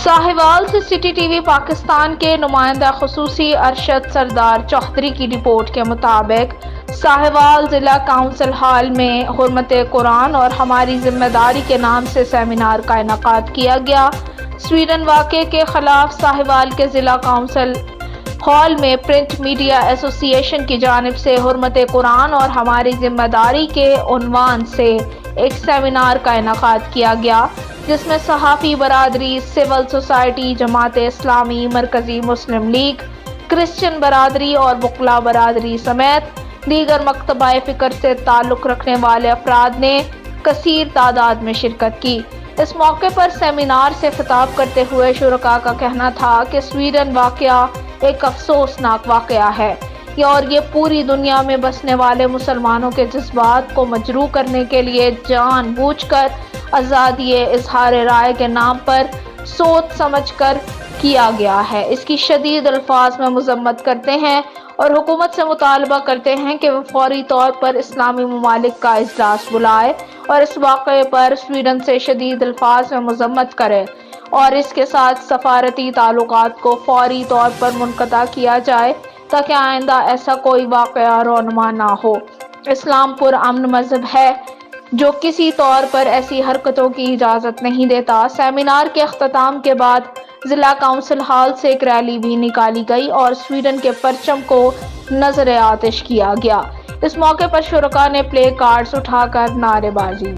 साहिवाल से city TV Pakistan के नुमाइंदा खसूसी अरशद सरदार चौधरी की रिपोर्ट के मुताबिक साहिवाल जिला काउंसिल हॉल में हुर्मत कुरान और हमारी जिम्मेदारी के नाम से सेमिनार का इनेकाद किया गया। स्वीडन वाक़े के खिलाफ साहिवाल के जिला काउंसिल हॉल में प्रिंट मीडिया एसोसिएशन की जानिब से हुर्मत कुरान और हमारी जिम्मेदारी के उन्वान से एक सेमिनार का इनेकाद किया गया, जिसमें सहाफ़ी बरादरी, सिविल सोसाइटी, जमात इस्लामी, मरकजी मुस्लिम लीग, क्रिश्चियन बरादरी और बुकला बरादरी समेत दीगर मकतबा फ़िक्र से ताल्लुक़ रखने वाले अफराद ने कसीर तादाद में शिरकत की। इस मौके पर सेमिनार से खिताब करते हुए शुरका का कहना था कि स्वीडन वाक़या एक अफसोसनाक वाक़या है और ये पूरी दुनिया में बसने वाले मुसलमानों के जज्बात को मजरूह करने के लिए जानबूझकर आज़ादी इज़हार राय के नाम पर सोच समझकर किया गया है। इसकी शदीद अल्फाज में मज़म्मत करते हैं और हुकूमत से मुतालबा करते हैं कि वह फौरी तौर पर इस्लामी ममालिक का इजलास बुलाए और इस वाक़े पर स्वीडन से शदीद अल्फाज में मज़म्मत करे और इसके साथ सफारती ताल्लुकात को फौरी तौर पर मुनक़ता किया जाए ताकि आइंदा ऐसा कोई वाक़या रोनुमा ना हो। इस्लाम पुरअमन मज़हब है जो किसी तौर पर ऐसी हरकतों की इजाज़त नहीं देता। सेमिनार के अख्ताम के बाद ज़िला काउंसिल हॉल से एक रैली भी निकाली गई और स्वीडन के परचम को नजर आतिश किया गया। इस मौके पर शुरका ने प्ले कार्ड्स उठाकर नारेबाजी